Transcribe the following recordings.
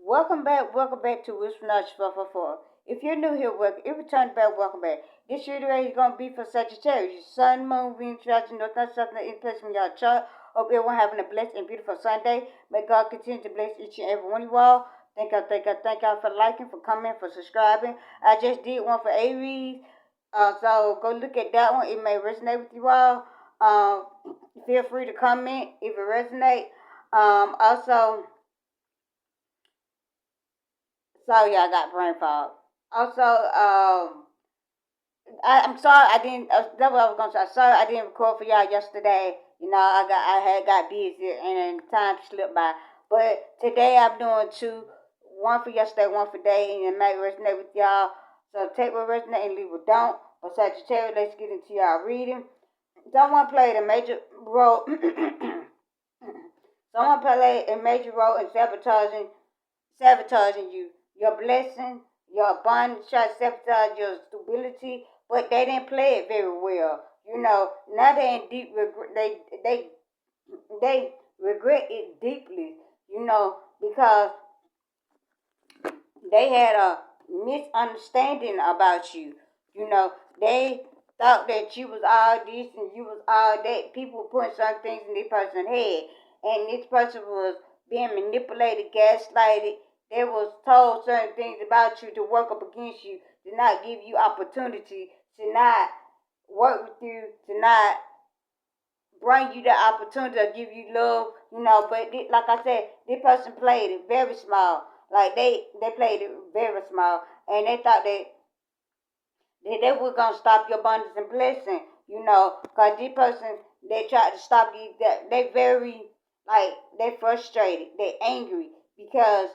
Welcome back to Wisdom Knowledge 444. If you're new here, welcome. If you return back, welcome back. This year is going to be for Sagittarius. Sun, Moon, Venus, Rising, North, North, South, in place from your chart. Hope everyone having a blessed and beautiful Sunday. May God continue to bless each and every one of you all. Thank y'all for liking, for coming, for subscribing. I just did one for Aries. So go look at that one. It may resonate with you all. Feel free to comment if it resonates. Also, sorry, I got brain fog. Also, I'm sorry I didn't. That's what I was gonna say. Sorry I didn't record for y'all yesterday. I had got busy and time slipped by. But today I'm doing two. One for yesterday, one for today, and it might resonate with y'all. So take what resonate and leave what don't. But Sagittarius, let's get into y'all reading. Someone played a major role. Someone played a major role in sabotaging you. Your blessing, your abundance, try to sabotage your stability, but they didn't play it very well. Now they're in deep regret. They regret it deeply. Because they had a misunderstanding about you. They thought that you was all this and you was all that. People were putting some things in this person's head, and this person was being manipulated, gaslighted. They was told certain things about you to work up against you, to not give you opportunity, to not work with you, to not bring you the opportunity to give you love, but like I said, this person played it very small. Like they played it very small, and they thought they were gonna stop your abundance and blessing, cause this person they tried to stop you. They very they frustrated, they angry because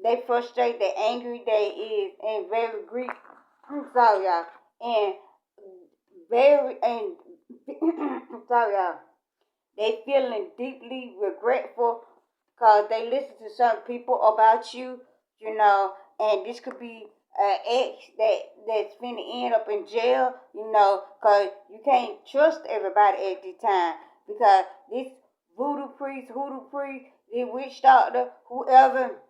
they frustrated, they angry, they is and very Greek. I'm sorry, y'all, and very and sorry, y'all. They feeling deeply regretful because they listen to some people about you, and this could be an ex that's finna end up in jail, because you can't trust everybody at this time because this hoodoo priest, the witch doctor, whoever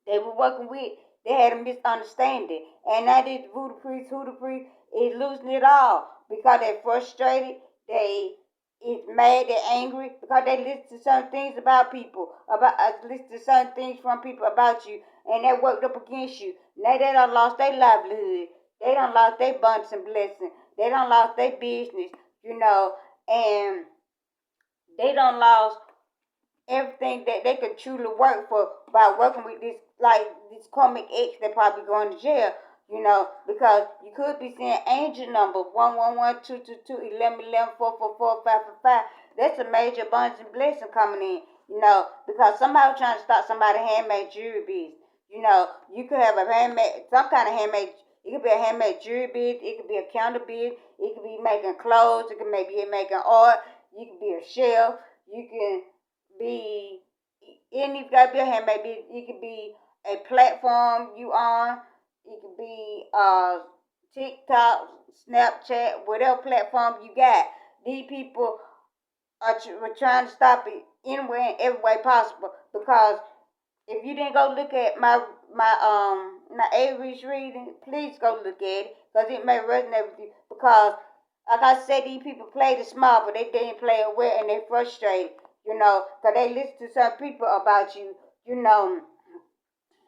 they were working with, they had a misunderstanding, and now this hoodoo priest is losing it all because they're frustrated. They is mad, they're angry because they listen to certain things about people, listen to certain things from people about you, and they worked up against you. Now they done lost their livelihood. They done lost their abundance and blessing. They done lost their business, and they done lost everything that they could truly work for by working with this karmic ex that probably going to jail, because you could be seeing angel number 111 222 11 11 444 555. That's a major abundance and blessing coming in, because somebody trying to start somebody handmade jewelry business. You could have a handmade, some kind of handmade, it could be a handmade jewelry business, it could be a counter business, it could be making clothes, it could maybe making art, you could be a shelf, you can be any got your hand maybe it could be a platform you on, it could be TikTok, Snapchat, whatever platform you got. These people were trying to stop it anywhere and every way possible because if you didn't go look at my Aries reading, please go look at it because it may resonate with you because like I said, these people played it smart, but they didn't play it well and they frustrated, because they listen to some people about you,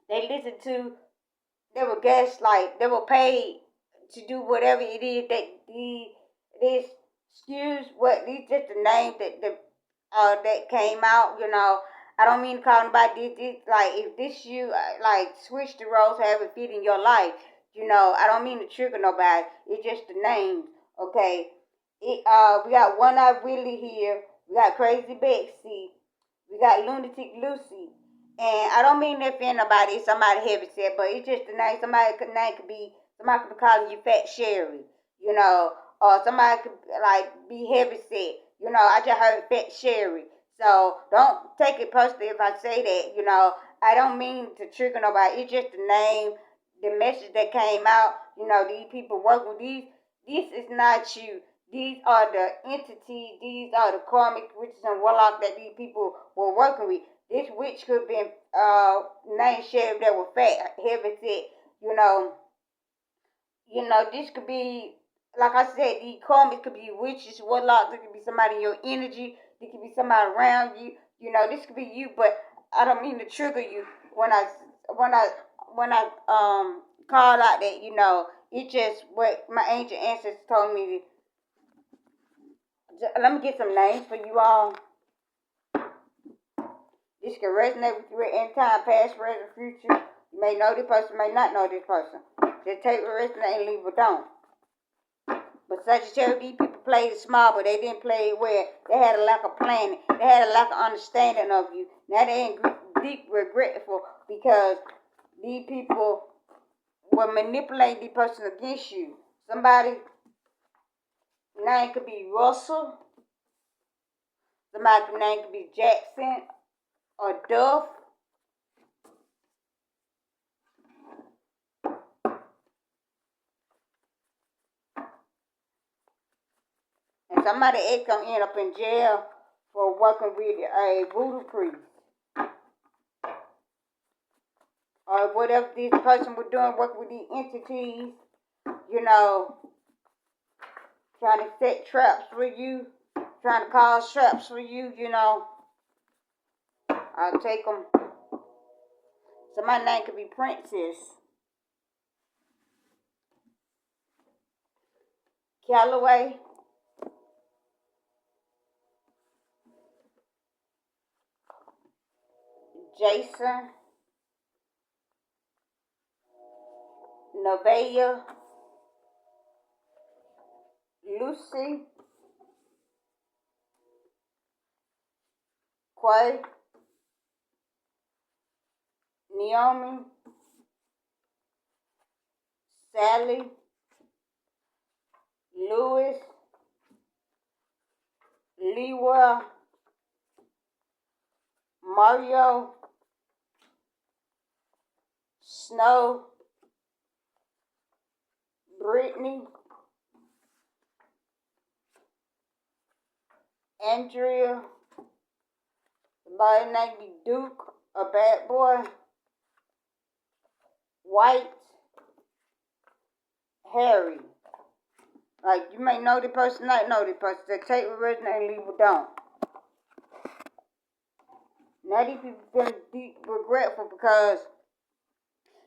they listen to, they were gaslight, they were paid to do whatever it is that this excuse what these just the names that came out, I don't mean to call nobody this like if this you like switch the roles however it fit in your life, I don't mean to trigger nobody. It's just the names, okay? We got One Eye Willie here, we got Crazy Betsy, we got Lunatic Lucy. And I don't mean to offend nobody, it's somebody heavy set, but it's just the name. Name could be somebody could be calling you Fat Sherry, or somebody could like be heavy set. I just heard Fat Sherry. So don't take it personally if I say that, I don't mean to trigger nobody. It's just the name, the message that came out, these people work with these. This is not you. These are the entities, these are the karmic witches and warlocks that these people were working with. This witch could have been named Sheriff that was fat, heavy set, you know. This could be, like I said, the karma could be witches, warlocks, it could be somebody in your energy, it could be somebody around you, this could be you, but I don't mean to trigger you when when I call out that, it's just what my ancient ancestors told me to. Let me get some names for you all. This can resonate with you at any time, past, present, future. You may know this person, may not know this person. Just take what resonate and leave it don't. But Sagittarius, these people played it small, but they didn't play it well. They had a lack of planning. They had a lack of understanding of you. Now they ain't deep regretful because these people will manipulate the person against you. Somebody name could be Russell. Somebody's name could be Jackson or Duff. And somebody else gonna end up in jail for working with a voodoo priest. Or whatever this person was doing, working with these entities, trying to set traps for you, trying to cause traps for you, I'll take them. So my name could be Princess Calloway, Jason, Nevaeh, Lucy, Quay, Naomi, Sally, Lewis, Lewa, Mario, Snow, Brittany, Andrea, somebody named me Duke, a bad boy, White, Harry. Like, you may know the person, not know the person. So take what resonate and leave it don't. Now these people feeling deep regretful because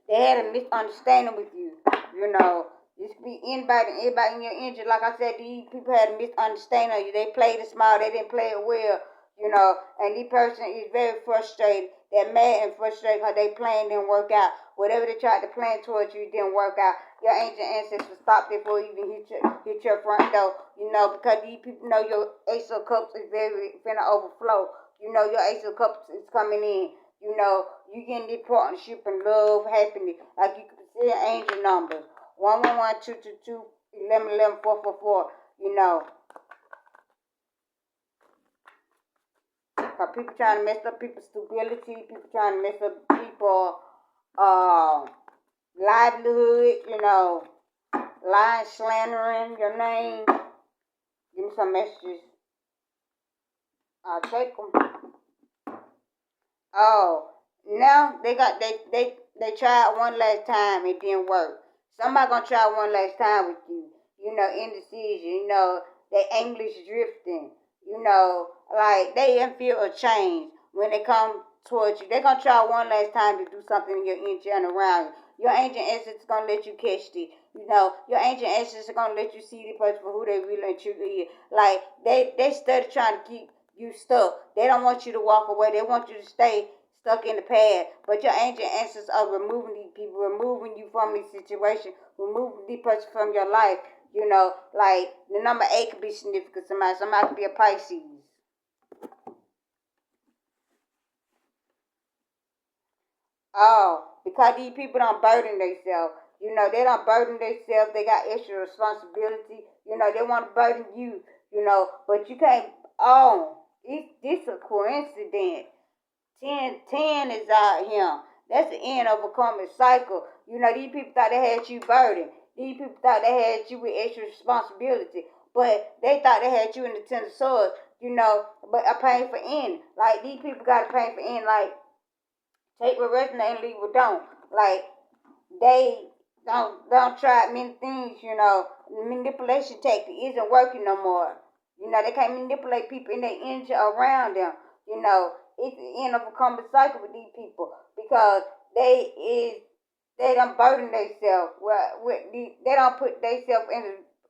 they had a misunderstanding with you. This could be anybody in your energy. Like I said, these people had a misunderstanding of you. They played it small, they didn't play it well, and this person is very frustrated. They're mad and frustrated because their plan didn't work out. Whatever they tried to plan towards you didn't work out. Your ancient ancestors stopped it before you even hit your front door, because these people know your Ace of Cups is very finna overflow. Your Ace of Cups is coming in. You getting this partnership and love, happiness. Like you can see angel numbers. 111 222 1111 444. Cause people trying to mess up people's stability, people trying to mess up people's livelihood, lying, slandering your name. Give me some messages. I'll take them. Oh, now they tried one last time, it didn't work. Somebody gonna try one last time with you. Indecision, they English drifting, like they didn't feel a change when they come towards you. They gonna try one last time to do something in your energy and around you. Your ancient ancestors gonna let you catch the, your ancient ancestors gonna let you see the person for who they really and truly is. Like they study trying to keep you stuck. They don't want you to walk away. They want you to stay stuck in the past. But your ancient ancestors are removing these people, removing you from this situation, removing this person from your life. Like the number 8 could be significant. Somebody could be a Pisces. Oh, because these people don't burden themselves. They don't burden themselves. They got extra responsibility. They want to burden you. But you can't. Oh, this a coincidence. 10 is out here. That's the end of a karmic cycle. These people thought they had you burdened. These people thought they had you with extra responsibility. But they thought they had you in the 10 of swords. but a painful end. Like, these people got a painful end. Like, take what resonate and leave what don't. Like, they don't try many things, Manipulation tactic isn't working no more. They can't manipulate people and their energy around them. It's the end of a common cycle with these people because they don't burden themselves. They don't put themselves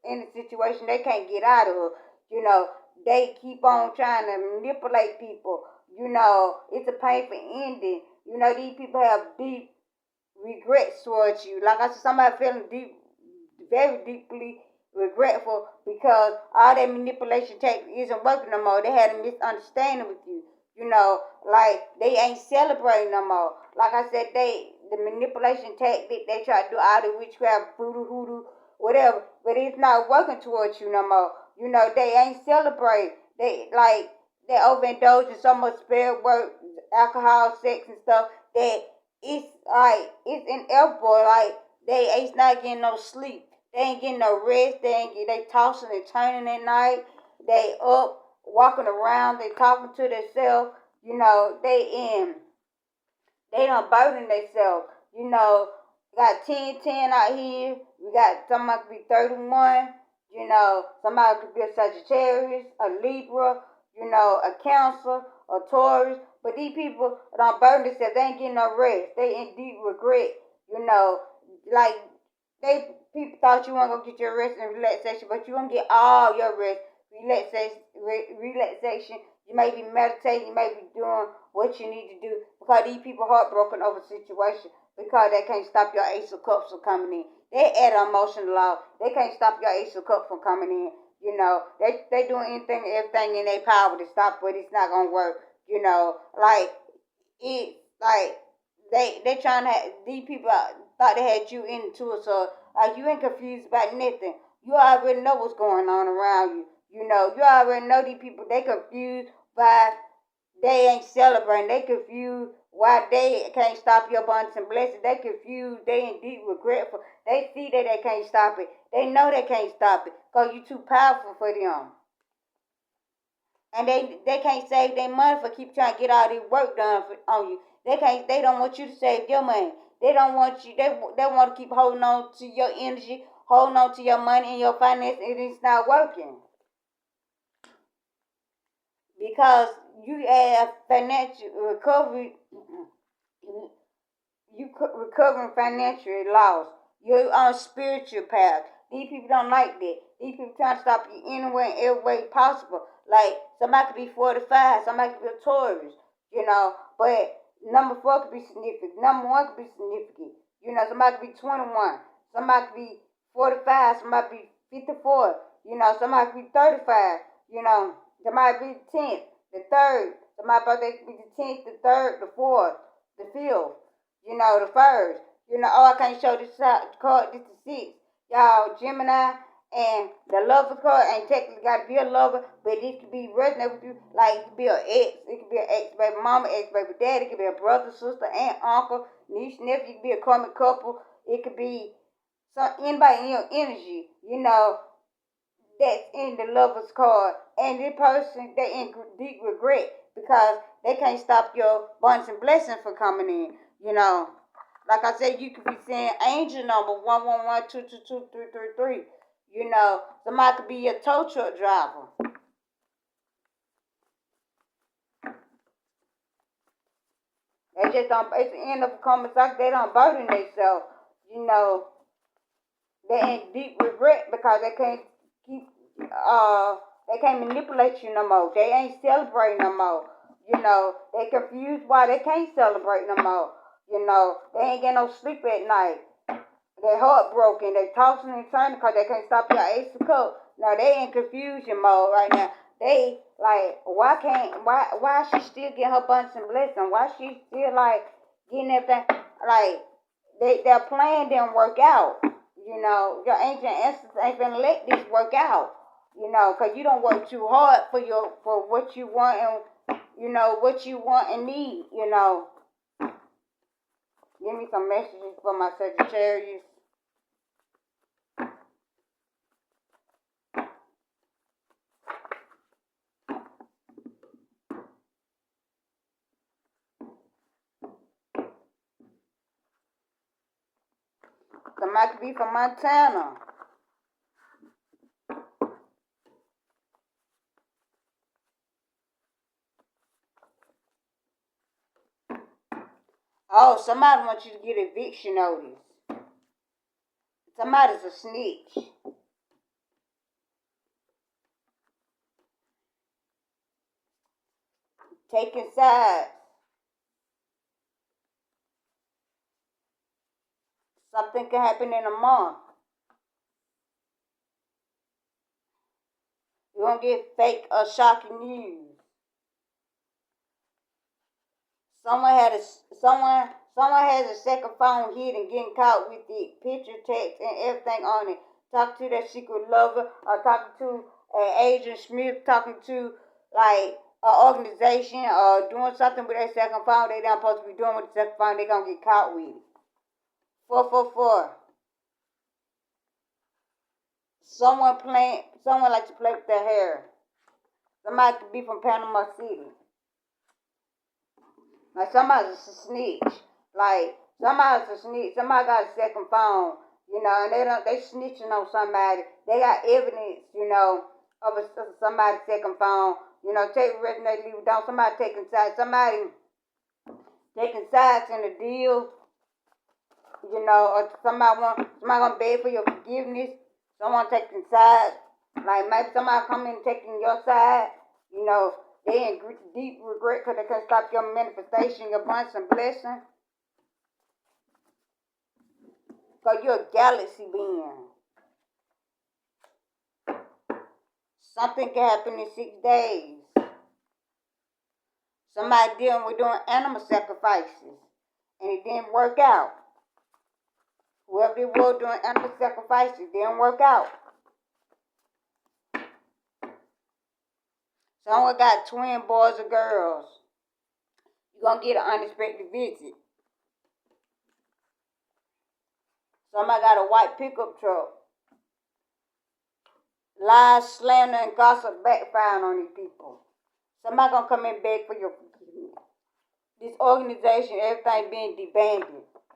in a situation they can't get out of. You know, they keep on trying to manipulate people. It's a painful ending. These people have deep regrets towards you. Like I said, somebody feeling very deeply regretful because all that manipulation tactic isn't working no more. They had a misunderstanding with you. Like they ain't celebrating no more. Like I said, the manipulation tactic, they try to do all the witchcraft, voodoo, hoodoo, whatever, but it's not working towards you no more. They ain't celebrating. They overindulge in so much spell work, alcohol, sex, and stuff that it's inevitable. Like they ain't not getting no sleep. They ain't getting no rest. They tossing and turning at night. They up walking around. They talking to themselves. They don't burden themselves. Got 10 out here. We got somebody could be 31. Somebody could be a Sagittarius, a Libra, a Cancer, a Taurus. But these people don't burden themselves. They ain't getting no rest. They in deep regret. Like people thought you weren't gonna get your rest and relaxation, but you gonna get all your rest, relaxation. You may be meditating. You may be doing what you need to do because these people heartbroken over the situation because they can't stop your Ace of Cups from coming in. They add an emotional law. They can't stop your Ace of Cups from coming in. They doing anything, everything in their power to stop, but it's not gonna work. Like it, like they trying to these people thought they had you into it, so like you ain't confused about nothing. You already know what's going on around you. You already know these people. They confused by they ain't celebrating. They confused why they can't stop your abundance and blessings. They confused. They indeed regretful. They see that they can't stop it. They know they can't stop it because you too powerful for them. And they can't save their money for keep trying to get all this work done on you. They don't want you to save your money. They don't want you. They want to keep holding on to your energy, holding on to your money and your finance, and it's not working because you have financial recovery. You recovering financial loss. You're on a spiritual path. These people don't like that. These people trying to stop you anywhere and every way possible. Like somebody could be 45, somebody could be a Taurus, But number 4 could be significant. Number 1 could be significant. Somebody could be 21. Somebody could be 45. Somebody could be 54. Somebody could be 35. Somebody could be the 10th, the 3rd. Somebody's birthday could be the 10th, the 3rd, the 4th, the 5th. The 1st. I can't show this card. This is 6. Y'all, Gemini and the lover card ain't technically got to be a lover, but it could be resonate with you. Like, it could be an ex. It could be an ex-baby mama, ex-baby daddy. It could be a brother, sister, aunt, uncle, niece, nephew. It could be a common couple. It could be anybody in your energy, that's in the lover's card. And this person, they in deep regret because they can't stop your abundance and blessings from coming in. Like I said, you could be saying angel number 111222333. Somebody could be a tow truck driver. They just don't. It's the end of a conversation. They don't burden themselves. They in deep regret because they can't keep. They can't manipulate you no more. They ain't celebrating no more. They confused why they can't celebrate no more. They ain't getting no sleep at night. They heartbroken. They tossing and turning because they can't stop your Ace of Cups. Now they in confusion mode right now. They like, why she still getting her abundance and blessing? Why she still like getting everything? Like their plan didn't work out. Your ancient ancestors ain't gonna let this work out. Cause you don't work too hard for what you want and what you want and need. Give me some messages for my Sagittarius. Somebody could be from Montana. Oh, somebody wants you to get eviction notice. Somebody's a snitch. Taking sides. Something can happen in a month. You're gonna get fake or shocking news. Someone has a second phone hidden, getting caught with the picture, text, and everything on it. Talking to their secret lover, or talking to Agent Smith, talking to like an organization, or doing something with their second phone they not supposed to be doing with the second phone. They gonna get caught with it. 444. Someone likes to play with their hair. Somebody could be from Panama City. Like somebody's a snitch. Like somebody's a snitch. Somebody got a second phone, and they snitching on somebody. They got evidence, of somebody's second phone. Take the rest and they leave it down. Somebody taking sides. Somebody taking sides in the deal. Or somebody gonna beg for your forgiveness. Someone taking sides. Like maybe somebody coming and taking your side. They in deep regret because they can't stop your manifestation, your abundance and blessing. Because you're a galaxy being. Something can happen in 6 days. Somebody dealing with doing animal sacrifices. And it didn't work out. Whoever they were doing animal sacrifices didn't work out. Someone got twin boys or girls. You're going to get an unexpected visit. Somebody got a white pickup truck. Lies, slander, and gossip backfiring on these people. Somebody going to come and beg for your forgiveness. This organization, everything being disbanded.